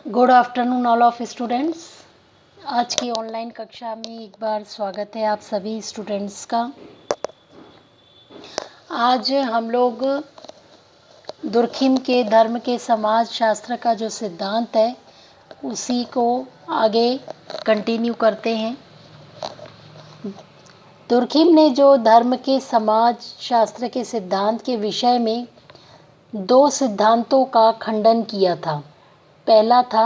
Good afternoon all of students. आज की online कक्षा में एक बार स्वागत है आप सभी स्टूडेंट्स का। आज हम लोग दुर्खिम के धर्म के समाज शास्त्र का जो सिद्धांत है उसी को आगे कंटिन्यू करते हैं। दुर्खिम ने जो धर्म के समाज शास्त्र के सिद्धांत के विषय में दो सिद्धांतों का खंडन किया था। पहला था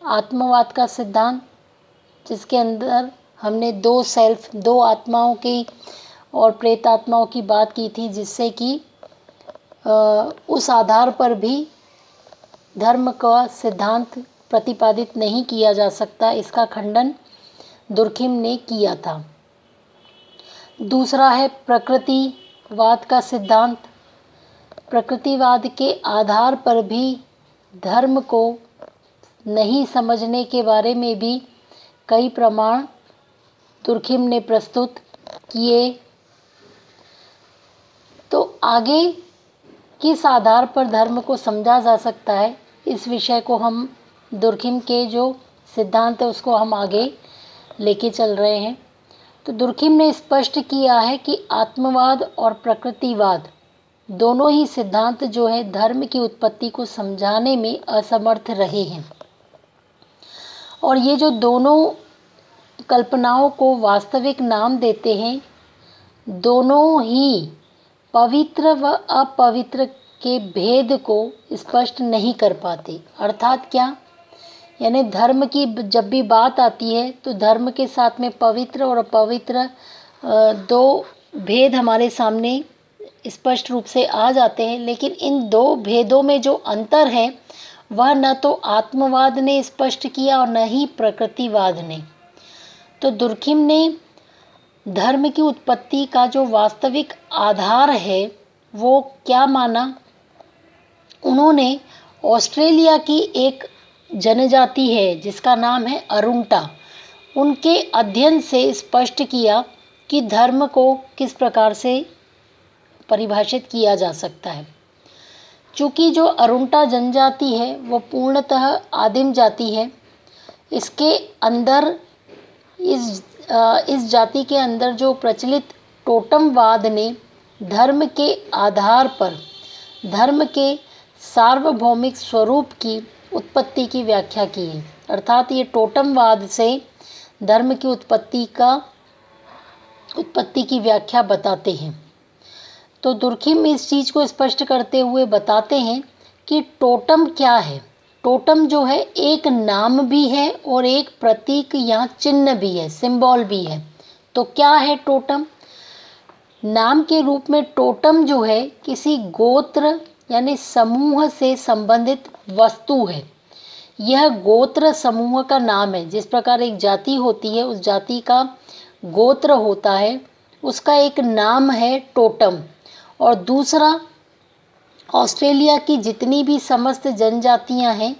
आत्मवाद का सिद्धांत, जिसके अंदर हमने दो आत्माओं की और प्रेतात्माओं की बात की थी, जिससे कि उस आधार पर भी धर्म का सिद्धांत प्रतिपादित नहीं किया जा सकता। इसका खंडन दुर्खिम ने किया था। दूसरा है प्रकृतिवाद का सिद्धांत। प्रकृतिवाद के आधार पर भी धर्म को नहीं समझने के बारे में भी कई प्रमाण दुर्खिम ने प्रस्तुत किए। तो आगे किस आधार पर धर्म को समझा जा सकता है, इस विषय को हम दुर्खिम के जो सिद्धांत है उसको हम आगे लेके चल रहे हैं। तो दुर्खिम ने स्पष्ट किया है कि आत्मवाद और प्रकृतिवाद दोनों ही सिद्धांत जो है धर्म की उत्पत्ति को समझाने में असमर्थ रहे हैं, और ये जो दोनों कल्पनाओं को वास्तविक नाम देते हैं, दोनों ही पवित्र व अपवित्र के भेद को स्पष्ट नहीं कर पाते। अर्थात क्या, यानी धर्म की जब भी बात आती है तो धर्म के साथ में पवित्र और अपवित्र दो भेद हमारे सामने स्पष्ट रूप से आ जाते हैं, लेकिन इन दो भेदों में जो अंतर है वह न तो आत्मवाद ने स्पष्ट किया और न ही प्रकृतिवाद ने। तो दुर्खिम ने धर्म की उत्पत्ति का जो वास्तविक आधार है वो क्या माना। उन्होंने ऑस्ट्रेलिया की एक जनजाति है जिसका नाम है अरुंटा, उनके अध्ययन से स्पष्ट किया कि धर्म को किस प्रकार से परिभाषित किया जा सकता है। चूँकि जो अरुंटा जनजाति है वो पूर्णतः आदिम जाति है। इसके अंदर इस जाति के अंदर जो प्रचलित टोटमवाद ने धर्म के आधार पर धर्म के सार्वभौमिक स्वरूप की उत्पत्ति की व्याख्या की है। अर्थात ये टोटमवाद से धर्म की उत्पत्ति की व्याख्या बताते हैं। तो दुर्खिम इस चीज़ को स्पष्ट करते हुए बताते हैं कि टोटम क्या है। टोटम जो है एक नाम भी है और एक प्रतीक या चिन्ह भी है, सिंबल भी है। तो क्या है टोटम? नाम के रूप में टोटम जो है किसी गोत्र यानी समूह से संबंधित वस्तु है। यह गोत्र समूह का नाम है। जिस प्रकार एक जाति होती है, उस जाति का गोत्र होता है, उसका एक नाम है टोटम। और दूसरा, ऑस्ट्रेलिया की जितनी भी समस्त जनजातियां हैं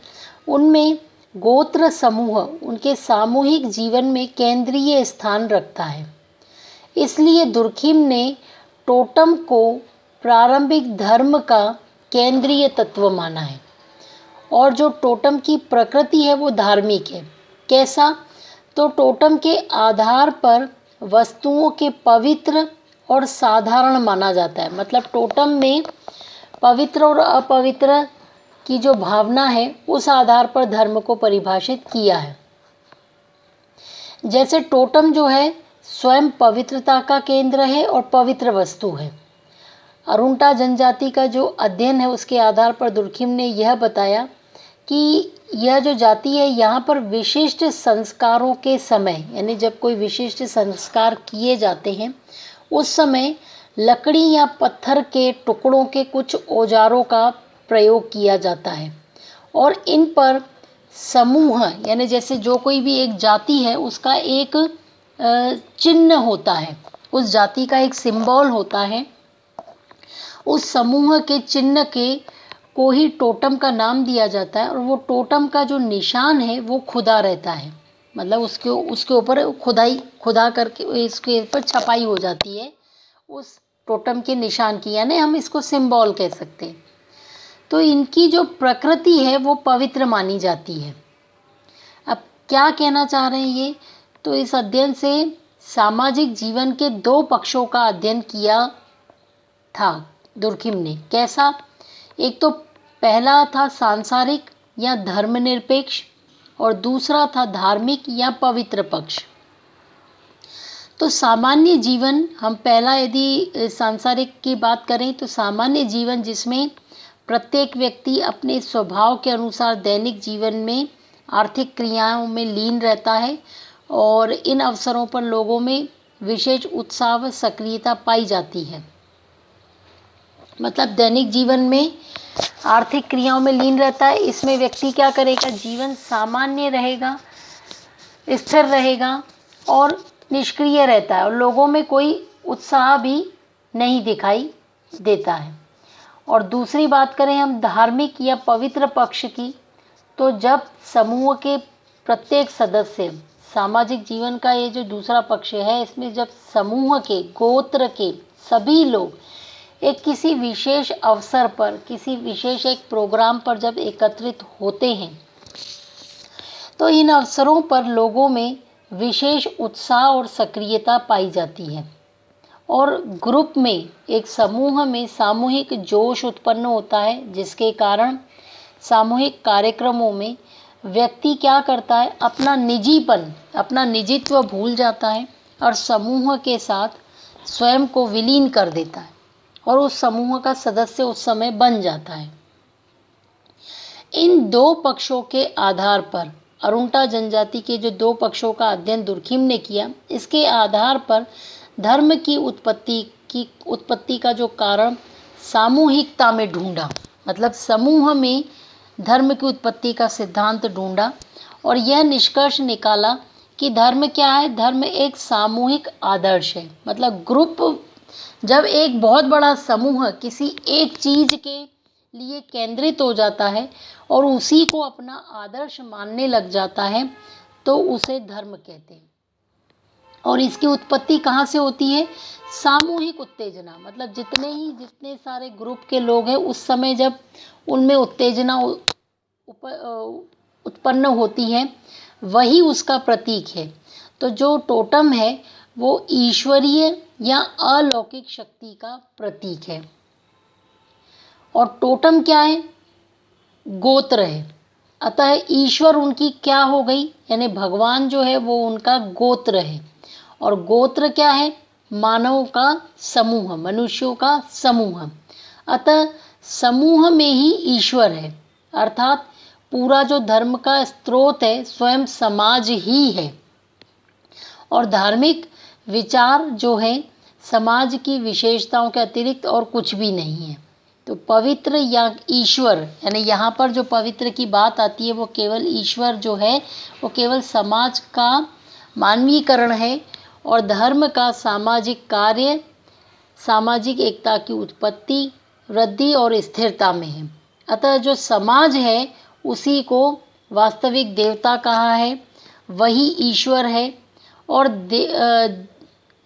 उनमें गोत्र समूह उनके सामूहिक जीवन में केंद्रीय स्थान रखता है। इसलिए दुर्खिम ने टोटम को प्रारंभिक धर्म का केंद्रीय तत्व माना है। और जो टोटम की प्रकृति है वो धार्मिक है। कैसा? तो टोटम के आधार पर वस्तुओं के पवित्र और साधारण माना जाता है। मतलब टोटम में पवित्र और अपवित्र की जो भावना है उस आधार पर धर्म को परिभाषित किया है। जैसे टोटम जो है स्वयं पवित्रता का केंद्र है और पवित्र वस्तु है। अरुंटा जनजाति का जो अध्ययन है उसके आधार पर दुर्खिम ने यह बताया कि यह जो जाति है यहाँ पर विशिष्ट संस्कारों के समय, यानी जब कोई विशिष्ट संस्कार किए जाते हैं उस समय लकड़ी या पत्थर के टुकड़ों के कुछ औजारों का प्रयोग किया जाता है, और इन पर समूह यानी जैसे जो कोई भी एक जाति है उसका एक चिन्ह होता है, उस जाति का एक सिंबल होता है। उस समूह के चिन्ह को ही टोटम का नाम दिया जाता है, और वो टोटम का जो निशान है वो खुदा रहता है। मतलब उसके ऊपर खुदा करके इसके ऊपर छपाई हो जाती है उस टोटम के निशान की, यानी हम इसको सिंबल कह सकते हैं। तो इनकी जो प्रकृति है वो पवित्र मानी जाती है। क्या कहना चाह रहे हैं ये? तो इस अध्ययन से सामाजिक जीवन के 2 पक्षों का अध्ययन किया था दुर्खिम ने। कैसा? एक तो पहला था सांसारिक या धर्मनिरपेक्ष और दूसरा था धार्मिक या पवित्र पक्ष। तो सामान्य जीवन, हम पहला यदि सांसारिक की बात करें तो सामान्य जीवन जिसमें प्रत्येक व्यक्ति अपने स्वभाव के अनुसार दैनिक जीवन में आर्थिक क्रियाओं में लीन रहता है और इन अवसरों पर लोगों में विशेष उत्साह व सक्रियता पाई जाती है। मतलब दैनिक जीवन में आर्थिक क्रियाओं में लीन रहता है। इसमें व्यक्ति क्या करेगा? जीवन सामान्य रहेगा, स्थिर रहेगा और निष्क्रिय रहता है और लोगों में कोई उत्साह भी नहीं दिखाई देता है। और दूसरी बात करें हम धार्मिक या पवित्र पक्ष की, तो जब समूह के प्रत्येक सदस्य, सामाजिक जीवन का ये जो दूसरा पक्ष है, इसमें जब समूह के, गोत्र के सभी लोग एक किसी विशेष अवसर पर, किसी विशेष एक प्रोग्राम पर जब एकत्रित होते हैं, तो इन अवसरों पर लोगों में विशेष उत्साह और सक्रियता पाई जाती है और ग्रुप में, एक समूह में सामूहिक जोश उत्पन्न होता है, जिसके कारण सामूहिक कार्यक्रमों में व्यक्ति क्या करता है? अपना निजीपन, अपना निजित्व भूल जाता है और समूह के साथ स्वयं को विलीन कर देता है और उस समूह का सदस्य उस समय बन जाता है। इन 2 पक्षों के आधार पर, अरुणा जनजाति के जो 2 पक्षों का अध्ययन दुर्खिम ने किया, इसके आधार पर धर्म की उत्पत्ति का जो कारण सामूहिकता में ढूंढा, मतलब समूह में धर्म की उत्पत्ति का सिद्धांत ढूंढा और यह निष्कर्ष निकाला कि धर्म क्या है? धर्म एक सामूहिक आदर्श है। मतलब ग्रुप, जब एक बहुत बड़ा समूह किसी एक चीज़ के लिए केंद्रित हो जाता है और उसी को अपना आदर्श मानने लग जाता है, तो उसे धर्म कहते हैं। और इसकी उत्पत्ति कहाँ से होती है? सामूहिक उत्तेजना। मतलब जितने सारे ग्रुप के लोग हैं, उस समय जब उनमें उत्तेजना उत्पन्न होती है, वही उसका प्रतीक है। तो जो टोटम है वो ईश्वरीय या अलौकिक शक्ति का प्रतीक है। और टोटम क्या है? गोत्र है। अतः ईश्वर उनकी क्या हो गई? यानी भगवान जो है वो उनका गोत्र है। और गोत्र क्या है? मानवों का समूह, मनुष्यों का समूह। अतः समूह में ही ईश्वर है, अर्थात पूरा जो धर्म का स्रोत है स्वयं समाज ही है। और धार्मिक विचार जो है समाज की विशेषताओं के अतिरिक्त और कुछ भी नहीं है। तो पवित्र या ईश्वर, यानी यहाँ पर जो पवित्र की बात आती है वो केवल ईश्वर जो है वो केवल समाज का मानवीकरण है और धर्म का सामाजिक कार्य सामाजिक एकता की उत्पत्ति, वृद्धि और स्थिरता में है। अतः जो समाज है उसी को वास्तविक देवता कहा है, वही ईश्वर है। और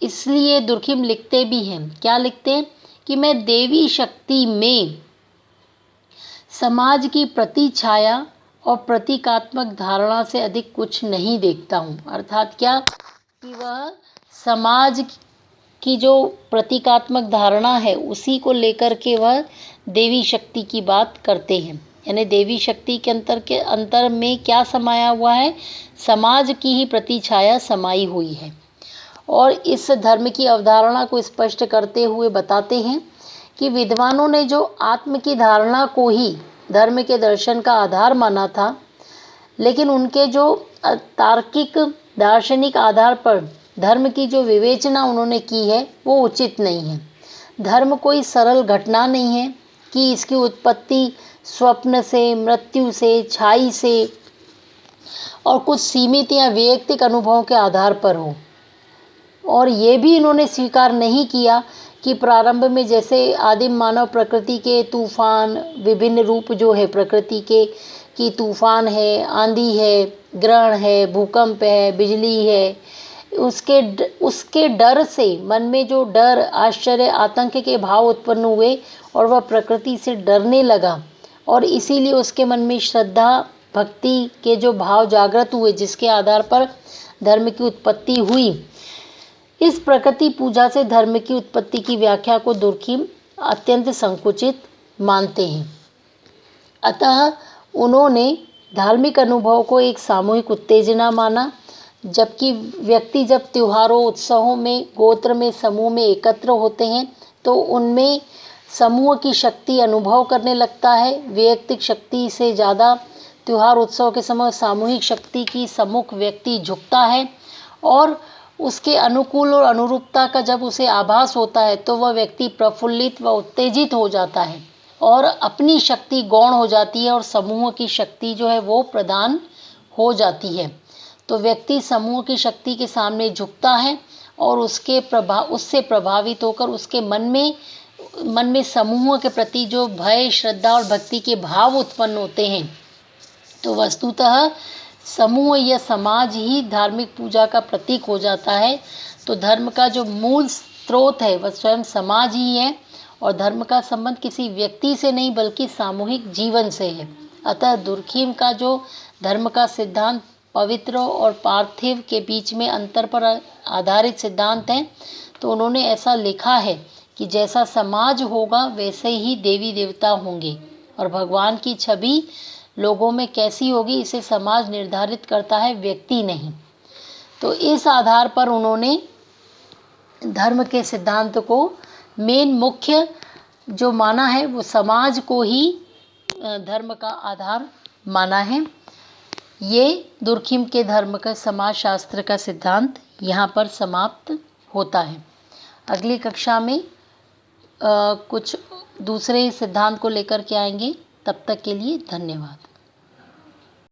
इसलिए दुर्खिम लिखते भी हैं, क्या लिखते हैं? कि मैं देवी शक्ति में समाज की प्रतिछाया और प्रतीकात्मक धारणा से अधिक कुछ नहीं देखता हूँ। अर्थात क्या? कि वह समाज की जो प्रतीकात्मक धारणा है उसी को लेकर के वह देवी शक्ति की बात करते हैं। यानी देवी शक्ति के अंतर में क्या समाया हुआ है? समाज की ही प्रतिछाया समाई हुई है। और इस धर्म की अवधारणा को स्पष्ट करते हुए बताते हैं कि विद्वानों ने जो आत्म की धारणा को ही धर्म के दर्शन का आधार माना था, लेकिन उनके जो तार्किक दार्शनिक आधार पर धर्म की जो विवेचना उन्होंने की है वो उचित नहीं है। धर्म कोई सरल घटना नहीं है कि इसकी उत्पत्ति स्वप्न से, मृत्यु से, छाई से और कुछ सीमित या वैयक्तिक अनुभवों के आधार पर हो। और ये भी इन्होंने स्वीकार नहीं किया कि प्रारंभ में जैसे आदिम मानव प्रकृति के तूफान, विभिन्न रूप जो है प्रकृति के, कि तूफान है, आंधी है, ग्रहण है, भूकंप है, बिजली है, उसके डर से मन में जो डर, आश्चर्य, आतंक के भाव उत्पन्न हुए और वह प्रकृति से डरने लगा और इसीलिए उसके मन में श्रद्धा भक्ति के जो भाव जागृत हुए, जिसके आधार पर धर्म की उत्पत्ति हुई, इस प्रकृति पूजा से धर्म की उत्पत्ति की व्याख्या को दुर्खिम अत्यंत संकुचित मानते हैं। अतः उन्होंने धार्मिक अनुभव को एक सामूहिक उत्तेजना माना, जबकि व्यक्ति जब त्योहारों, उत्सवों में, गोत्र में, समूह में एकत्र होते हैं तो उनमें समूह की शक्ति अनुभव करने लगता है। वैयक्तिक शक्ति से ज़्यादा त्योहार उत्सव के समय सामूहिक शक्ति की सम्मुख व्यक्ति झुकता है, और उसके अनुकूल और अनुरूपता का जब उसे आभास होता है तो वह व्यक्ति प्रफुल्लित व उत्तेजित हो जाता है और अपनी शक्ति गौण हो जाती है और समूह की शक्ति जो है वो प्रदान हो जाती है। तो व्यक्ति समूह की शक्ति के सामने झुकता है और उससे प्रभावित होकर उसके मन में समूह के प्रति जो भय, श्रद्धा और भक्ति के भाव उत्पन्न होते हैं। तो वस्तुतः समूह या समाज ही धार्मिक पूजा का प्रतीक हो जाता है। तो धर्म का जो मूल स्रोत है वह स्वयं समाज ही है, और धर्म का संबंध किसी व्यक्ति से नहीं बल्कि सामूहिक जीवन से है। अतः दुर्खिम का जो धर्म का सिद्धांत पवित्र और पार्थिव के बीच में अंतर पर आधारित सिद्धांत है। तो उन्होंने ऐसा लिखा है कि जैसा समाज होगा वैसे ही देवी देवता होंगे, और भगवान की छवि लोगों में कैसी होगी इसे समाज निर्धारित करता है, व्यक्ति नहीं। तो इस आधार पर उन्होंने धर्म के सिद्धांत को मुख्य जो माना है वो समाज को ही धर्म का आधार माना है। ये दुर्खिम के धर्म का समाज शास्त्र का सिद्धांत यहाँ पर समाप्त होता है। अगली कक्षा में कुछ दूसरे सिद्धांत को लेकर के आएंगे। तब तक के लिए धन्यवाद।